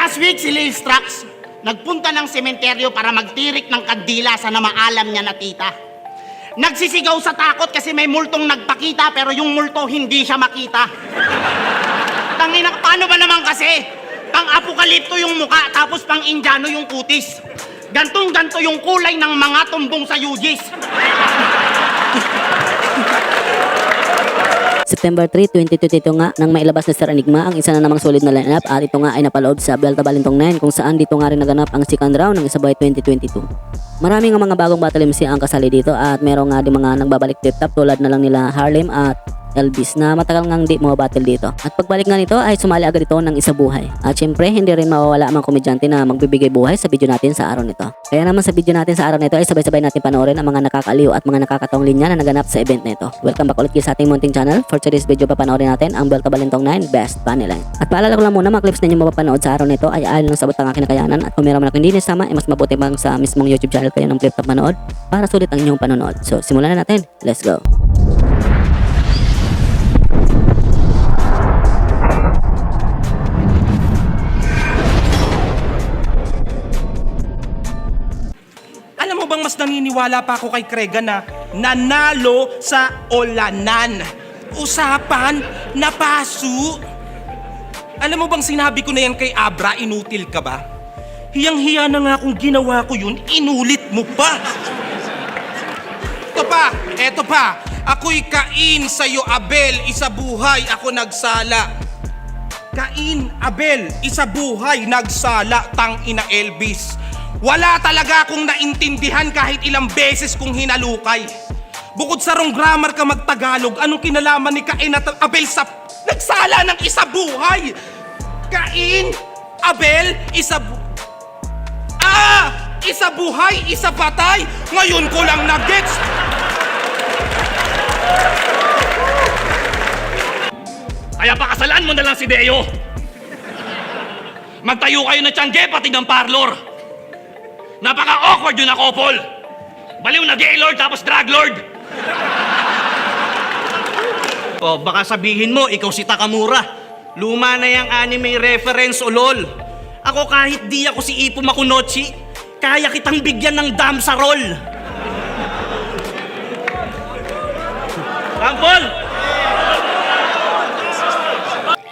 Last week, si Lil Strax nagpunta ng sementeryo para magtirik ng kandila sa namaalam niya na tita. Nagsisigaw sa takot kasi may multong nagpakita pero yung multo hindi siya makita. Tangina, paano ba naman kasi? Pang-apokalipto yung muka tapos pang-Indiano yung kutis. Gantong-ganto yung kulay ng mga tumbong sa UGs. September 3, 2022 nga nang mailabas na Sir Enigma ang isa na namang solid na lineup at ito nga ay napaloob sa Belta Balintong 9 kung saan dito nga rin naganap ang second round ng Isabay 2022. Maraming nga mga bagong battle MC ang kasali dito at merong nga din mga nagbabalik tip top tulad na lang nila Harlem at Elvis na matagal ngang di mo battle dito. At pagbalik nga nito ay sumali agad ito ng isa buhay. At syempre hindi rin mawawala ang mga komedyante na magbibigay buhay sa video natin sa araw nito. Kaya naman sa video natin sa araw nito ay sabay-sabay natin panoorin ang mga nakakaliw at mga nakakatawang linya na naganap sa event nito. Welcome back ulit sa ating munting channel. For today's video papanoorin natin ang Belta Balintong 9 Best Funny Line. At paalala ko lang muna, mga clips na inyo mapapanood sa araw nito ay ayon lang sa butang aking nakayanan at kung meron man ako hindi nisama ay mas mabuti bang sa mismong YouTube channel kayo ng clip na manood para sulit ang inyong panonood. So simulan na natin. Let's go! Alam mo bang mas naniniwala pa ako kay Krega na nanalo sa olanan? Usapan na paso. Alam mo bang sinabi ko na yan kay Abra, inutil ka ba? Hiyang-hiya na nga kung ginawa ko yun, inulit mo pa. Eto pa. Ako'y Cain, sa'yo Abel, isa buhay, ako nagsala. Cain, Abel, isa buhay, nagsala, tang ina Elvis. Wala talaga akong naintindihan kahit ilang beses kong hinalukay. Bukod sa wrong grammar ka magtagalog, anong kinalaman ni Cain at Abel sa nagsala ng isa buhay? Cain, Abel, isa buhay, isa patay. Ngayon ko lang na-gets. Kaya pakasalan mo na lang si Deo. Magtayo kayo ng tiyangge pati ng parlor. Napaka-awkward yun na couple. Baliw na gay lord tapos drag lord. O baka sabihin mo, ikaw si Takamura. Luma na yung anime reference o lol. Ako kahit di ako si Ippo Makunochi, kaya kitang bigyan ng damsa roll. Rampol!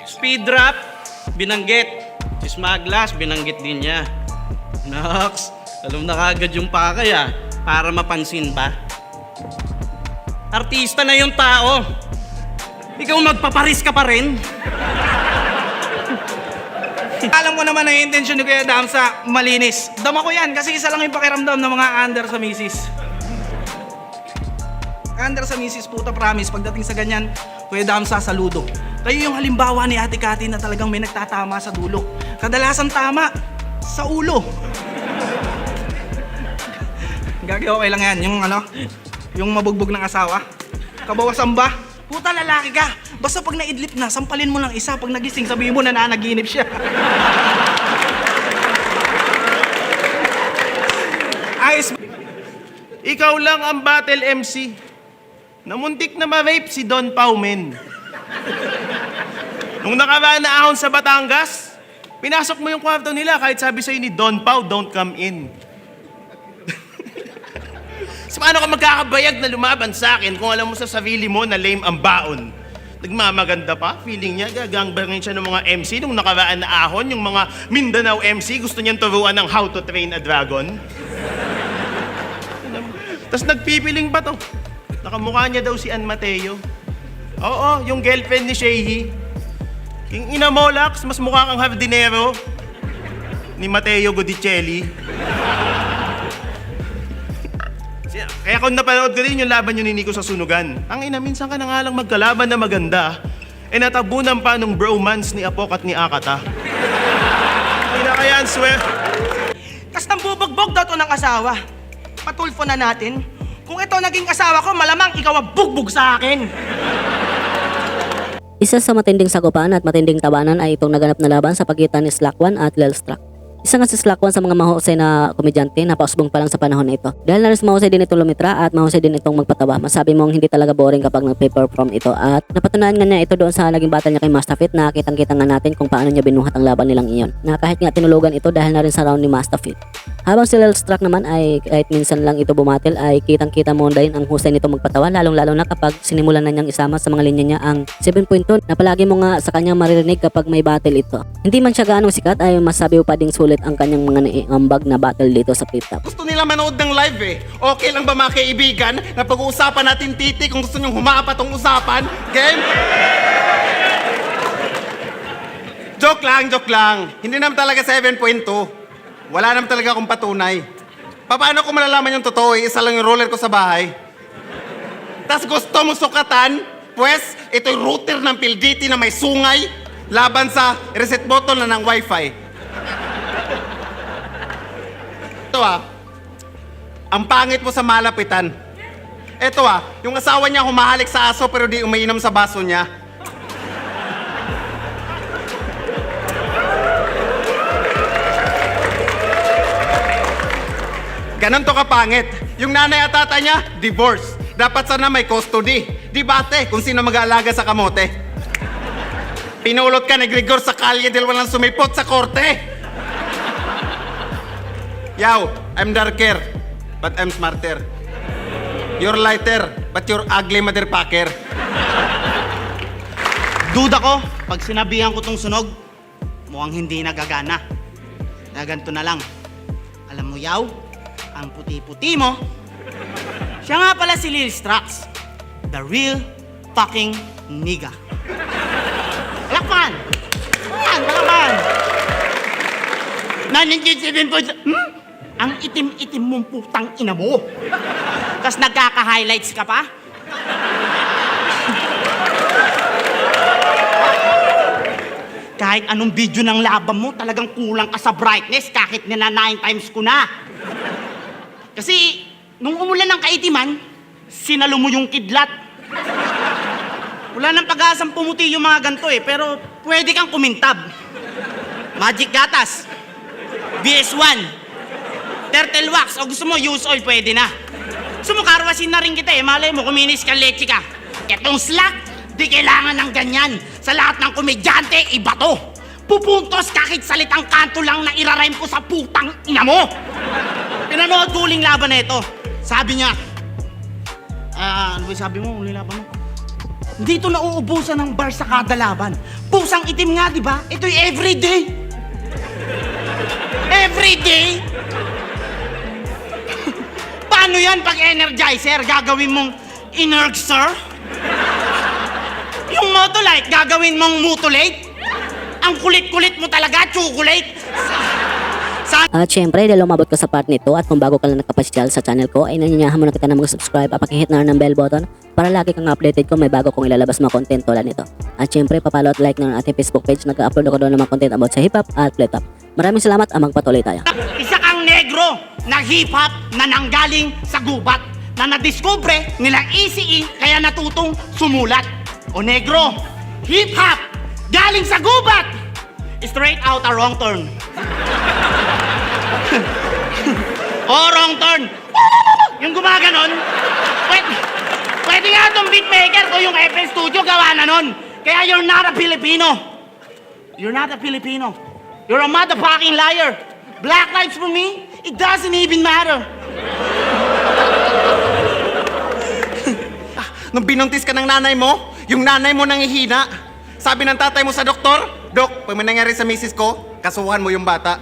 Speed rap, binanggit. Si Smaglas, binanggit din niya. Nox, alam na kagad yung pakay para mapansin pa. Artista na yung tao. Ikaw magpaparis ka pa rin. Alam ko naman na yung intensyon ni Kuya Damsa malinis. Dama ko yan kasi isa lang yung pakiramdam ng mga under sa misis. Under sa misis, puta promise, pagdating sa ganyan, Kuya Damsa, saludo. Kayo yung halimbawa ni Ate Cathy na talagang may nagtatama sa dulo. Kadalasan tama sa ulo. Gagi, okay lang yan. Yung mabugbog ng asawa. Kabawasan ba? Puta, lalaki ka. Basta pag naidlip na, sampalin mo lang isa. Pag nagising, sabihin mo na nanaginip siya. Ayos. Ikaw lang ang battle MC. Namuntik na ma-rape si Don Paumen. Nung nakaraan na ahon sa Batangas, pinasok mo yung kwarto nila kahit sabi sa'yo ni Don Pau, don't come in. So, paano ka magkakabayag na lumaban sa akin kung alam mo sa sarili mo na lame ang baon? Nagmamaganda pa, feeling niya, gagangbangin siya ng mga MC nung nakaraan na ahon, yung mga Mindanao MC, gusto niyang turuan ng how to train a dragon. Tapos nagpipiling pa to. Nakamukha niya daw si Ann Mateo. Oo, yung girlfriend ni Shehi. Yung ina mo, Lax, mas mukha kang hardinero ni Mateo Godicelli. Kaya kung napanood ko rin yung laban yun ni Nico sa Sunugan, ang ina, minsan ka na nga lang magkalaban na maganda, natabunan pa nung bromance ni Apok at ni Akata. Ina kaya, swear. Kas nang bubugbog daw to ng asawa. Patulfo na natin. Kung ito naging asawa ko, malamang ikaw ang bugbog sa akin. Isa sa matinding sagupan at matinding tabanan ay itong naganap na laban sa pagitan ni Slack One at Lil Strack. Isa nga si Slack one sa mga mahusay na komedyante na pausbong pa lang sa panahon na ito. Dahil na rin mahusay din itong lumitra at mahusay din itong magpatawa. Masabi mong hindi talaga boring kapag nag-perform ito at napatunayan nga niya ito doon sa naging battle niya kay Mastafit na kitang-kita nga natin kung paano niya binuhat ang laban nilang iyon. Na kahit nga tinulugan ito dahil na rin sa round ni Mastafit. Habang si Lil Struck naman ay kahit minsan lang ito bumatil ay kitang-kita mo din ang husay nito magpatawa lalong-lalo na kapag sinimulan na niyang isama sa mga linya niya ang 7.2 na palagi mo nga sa kanyang maririnig kapag may battle ito. Hindi man siya gaanong sikat ay masabi pa ding sulit ang kanyang mga naiambag na battle dito sa Flip Top. Gusto nila manood ng live eh. Okay lang ba mga kaibigan na pag-uusapan natin titi kung gusto nyong humapa tong usapan? Game? Joke lang. Hindi naman talaga 7.2. Wala naman talaga akong patunay. Paano ko malalaman yung totoo eh? Isa lang yung roller ko sa bahay. Tas gusto mo sukatan? Pues, ito'y router ng PLDT na may sungay laban sa reset button na ng wifi. Ito ang pangit mo sa malapitan. Ito yung asawa niya humahalik sa aso pero di umiinom sa baso niya. Ganon to kapangit. Yung nanay at tatay niya, divorce. Dapat sana may custody. Debate kung sino mag-aalaga sa kamote. Pinulot ka ni Gregor sa kalye dahil walang sumipot sa korte. Yaw, I'm darker, but I'm smarter. You're lighter, but you're ugly motherfucker. Duda ko, pag sinabihan ko tong sunog, mukhang hindi nagagana. Na ganito na lang. Alam mo, Yaw, ang puti-puti mo, siya nga pala si Lil Strax, the real fucking nigga. Palakpan! Palakpan! Naninjin po, ang itim-itim mong putang ina mo. Tapos nagkaka-highlights ka pa? Kahit anong video ng laban mo, talagang kulang ka sa brightness kahit nila 9 times ko na. Kasi, nung umulan ng kaitiman, sinalo mo yung kidlat. Wala nang pag-asang pumuti yung mga ganito eh, pero pwede kang kumintab. Magic Gatas, BS1, Turtle Wax, o gusto mo use oil, pwede na. Gusto mo karwasin na rin kita eh, malay mo kuminis ka leche ka. Etong Slack, di kailangan ng ganyan. Sa lahat ng komedyante, iba to. Pupuntos kahit salitang kanto lang na irarime ko sa putang ina mo. Pinanood ko uling laban na ito. Sabi niya, ano ba sabi mo, uling laban mo? Hindi ito nauubusan ng bar sa kada laban. Pusang itim nga, di ba? Ito'y everyday. Everyday? Paano yan pag energizer? Gagawin mong inergser? Yung motolite, gagawin mong mutolate? Ang kulit-kulit mo talaga, chocolate. At syempre, dahil umabot ka sa part nito at kung bago ka lang nagkapasyal sa channel ko, ay nanyanyahan mo na kita na mag-subscribe at pakihit na rin ng bell button para lagi kang updated kung may bago kong ilalabas mga content tulad nito. At syempre, papalo at like na ng ating Facebook page. Nag-upload ako doon ng mga content about sa hip-hop at flip-top. Maraming salamat at magpatuloy tayo. Isa kang negro na hip-hop na nanggaling sa gubat na nadiskubre nila ECE kaya natutong sumulat. O negro, hip-hop galing sa gubat! Straight out a wrong turn. Wrong turn. Yung gumaganon. Pwede nga itong beatmaker ko yung FL Studio gawa na nun. Kaya you're not a Filipino. You're not a Filipino. You're a motherfucking liar. Black lives for me, it doesn't even matter. Nung binuntis ka ng nanay mo, yung nanay mo nangihina. Sabi ng tatay mo sa doktor, Dok, pag may nangyari sa misis ko, kasuhan mo yung bata.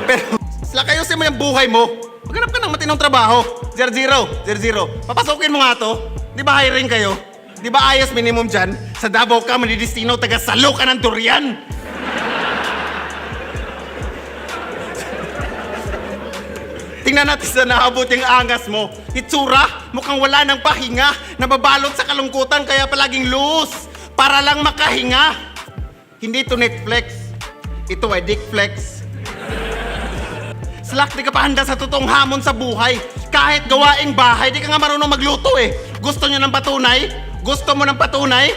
Pero, ayusin mo yung buhay mo. Maghanap ka ng matinong trabaho. 0-0. Papasukin mo nga to. Di ba hiring kayo? Di ba ayos minimum dyan? Sa Davao ka, manidistino, taga-salo ka ng durian. Tingnan natin sa naabot yung angas mo. Itsura, mukhang wala ng pahinga. Nababalot sa kalungkutan kaya palaging loose. Para lang makahinga. Hindi to Netflix. Ito ay Dick Flex. Slack, di ka pa handa sa totoong hamon sa buhay. Kahit gawaing bahay, di ka nga marunong magluto eh. Gusto nyo ng patunay? Gusto mo ng patunay?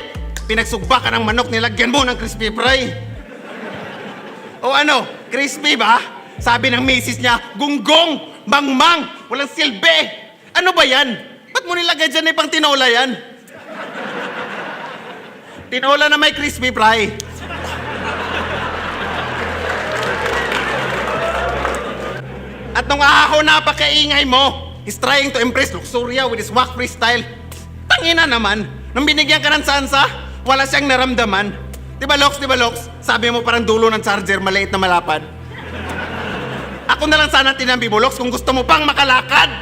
Pinagsugba ka ng manok, nilagyan mo ng crispy fry. O ano, crispy ba? Sabi ng misis niya, gunggong, mangmang, walang silbi. Ano ba yan? Ba't mo nilagay dyan pang tinola yan? Tinola na may crispy fry. At nung ako napakaingay mo, he's trying to impress Luxuria with his whack freestyle. Tangina naman, nung binigyan ka ng sansa, wala siyang naramdaman. Di ba, Lox? Sabi mo parang dulo ng charger, maliit na malapad. Ako na lang sana tinambi mo, Lox, kung gusto mo pang makalakad.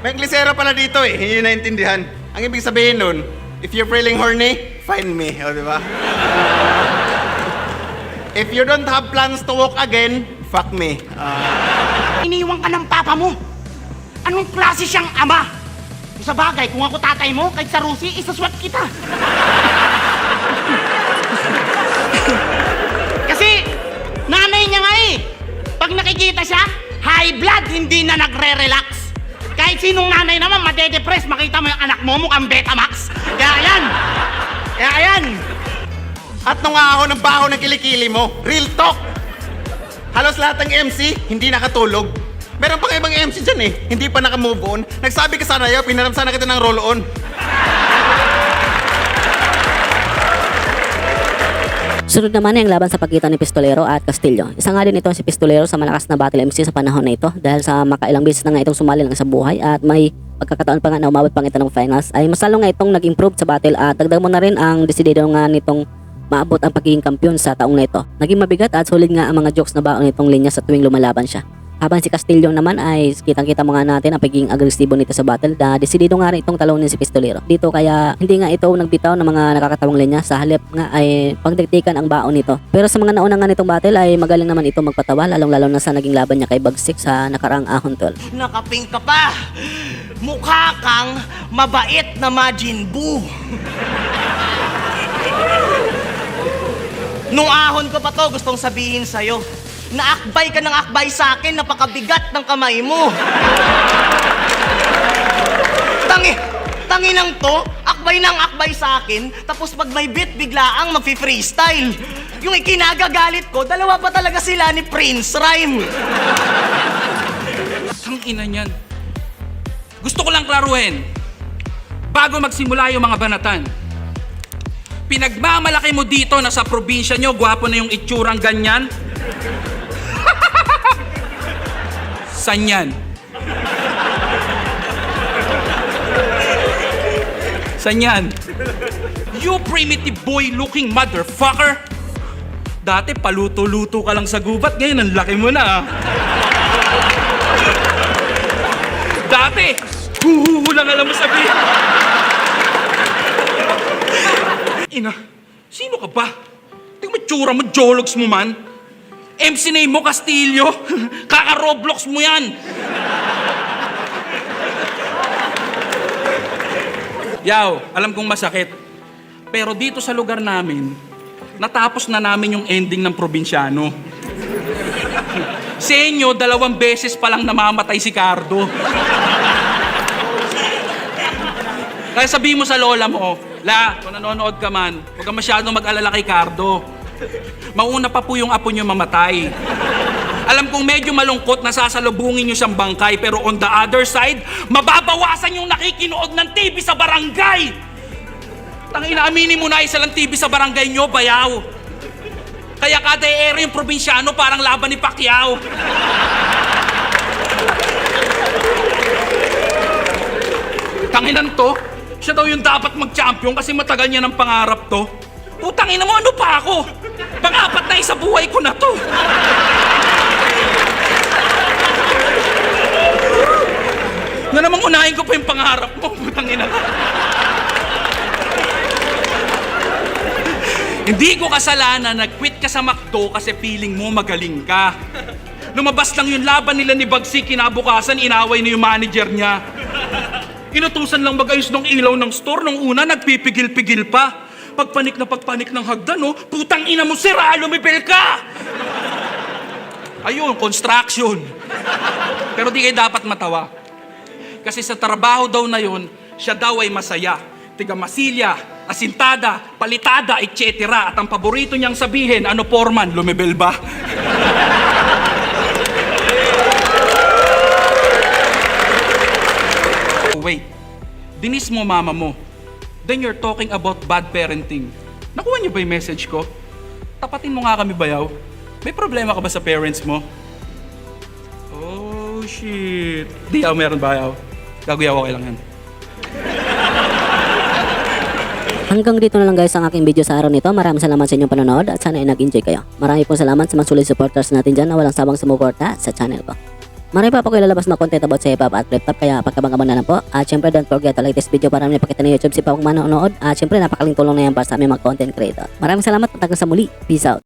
May Inglesero pala dito hindi naintindihan. Ang ibig sabihin nun, if you're feeling horny, find me. O, di ba? If you don't have plans to walk again, fuck me. Iniwan ka ng papa mo. Anong klase siyang ama? Sa bagay, kung ako tatay mo, kahit sa Rusi, isaswat kita. Kasi, nanay niya nga Pag nakikita siya, high blood, hindi na nagre-relax. Kahit sinong nanay naman, madedepress, makita mo yung anak mo, mukhang Betamax. Kaya yan. At nung ako ng baho ng kilikili mo, real talk. Halos lahat ng MC, hindi nakatulog. Meron pang ibang MC dyan hindi pa nakamove on. Nagsabi ka sana pinaram sana kita ng roll on. Sunod naman ay ang laban sa pagitan ni Pistolero at Castillo. Isa nga din ito si Pistolero sa malakas na battle MC sa panahon na ito dahil sa makailang beses na nga itong sumali lang sa buhay at may pagkakataon pa nga na umabot pang ito ng finals ay masalo nga itong nag-improve sa battle at dagdag mo na rin ang desidido nga nitong maabot ang pagiging kampiyon sa taong na ito. Naging mabigat at solid nga ang mga jokes na baon nitong linya sa tuwing lumalaban siya. Habang si Castillo naman ay kitang-kita mo nga natin ang pagiging agresibo nito sa battle na desidido nga rin itong talunin si Pistolero. Dito kaya hindi nga ito nagbitaw ng mga nakakatawang linya, sa halip nga ay pagdiktikan ang baon nito. Pero sa mga nauna nga nitong battle ay magaling naman ito magpatawa, lalong-lalo na sa naging laban niya kay Bagsik sa nakaraang ahon tol. Nakaping ka pa. Mukha kang mabait na Majin Buu. Nung ahon ko pa to, gustong sabihin sa'yo, naakbay ka ng akbay sa akin, napakabigat ng kamay mo. Tangi nang to, akbay ng akbay sa akin, tapos pag may beat, biglaang magfi-freestyle. Yung ikinagagalit ko, dalawa pa talaga sila ni Prince Rhyme. Ang ina niyan. Gusto ko lang klaruhin, bago magsimula yung mga banatan, pinagmamalaki mo dito na sa probinsya nyo, gwapo na yung itsurang ganyan. San yan? San yan? You primitive boy looking motherfucker! Dati paluto-luto ka lang sa gubat, ngayon ang laki mo na. Dati, huhuhu lang alam mo sabihin. Ina, sino ka ba? Tingnan mo tsura mo, jologs mo man. MC name mo, Castillo. Kaka-Roblox mo yan. Yaw, alam kong masakit. Pero dito sa lugar namin, natapos na namin yung ending ng probinsyano. Sa inyo, 2 beses pa lang namamatay si Cardo. Kaya sabihin mo sa lola mo, La, kung nanonood ka man, huwag kang masyadong mag-alala kay Cardo. Mauna pa po yung apo nyo mamatay. Alam kong medyo malungkot na sasalubungin nyo siyang bangkay, pero on the other side, mababawasan yung nakikinood ng TV sa barangay. Tangina, aminin mo na isa lang TV sa barangay nyo, bayaw. Kaya kada ere yung probinsyano parang laban ni Pacquiao. Tanginan to, siya daw yung dapat mag-champion kasi matagal niya ng pangarap to. Putangina mo, ano pa ako? Pang-apat na isa buhay ko na to. Na namang unahin ko pa yung pangarap mo, putangina ka. Hindi ko kasalanan, nag-quit ka sa McDo kasi feeling mo magaling ka. Lumabas lang yung laban nila ni Bagsik, kinabukasan inaway na yung manager niya. Inutusan lang mag-ayos ng ilaw ng store, nung una nagpipigil-pigil pa. Pagpanik ng hagdan, putang ina mo, sira, lumipil ka! Ayun, construction. Pero di kayo dapat matawa. Kasi sa trabaho daw na yun, siya daw ay masaya. tiga masilya, asintada, palitada, etc. At ang paborito niyang sabihin, ano Foreman, lumibel ba? Oh, wait, dinis mo mama mo. Then you're talking about bad parenting. Nakuha niyo ba yung message ko? Tapatin mo nga kami, bayaw. May problema ka ba sa parents mo? Oh, shit. Di meron bayaw. Gagayaw, okay lang yan. Hanggang dito na lang guys ang aking video sa araw nito. Maraming salamat sa inyong panonood at sana ay nag-enjoy kayo. Marami pong salamat sa mga solid supporters natin dyan na walang sabang sumuporta sa channel ko. Marami pa po kayo lalabas na content about sa hip-hop at flip-top kaya pagkabang-abang na lang po. At syempre don't forget to like this video para may pakita ng YouTube si Pawang manonood. At syempre napakaling tulong na yan para sa aming mga content creator. Maraming salamat at hanggang sa muli. Peace out.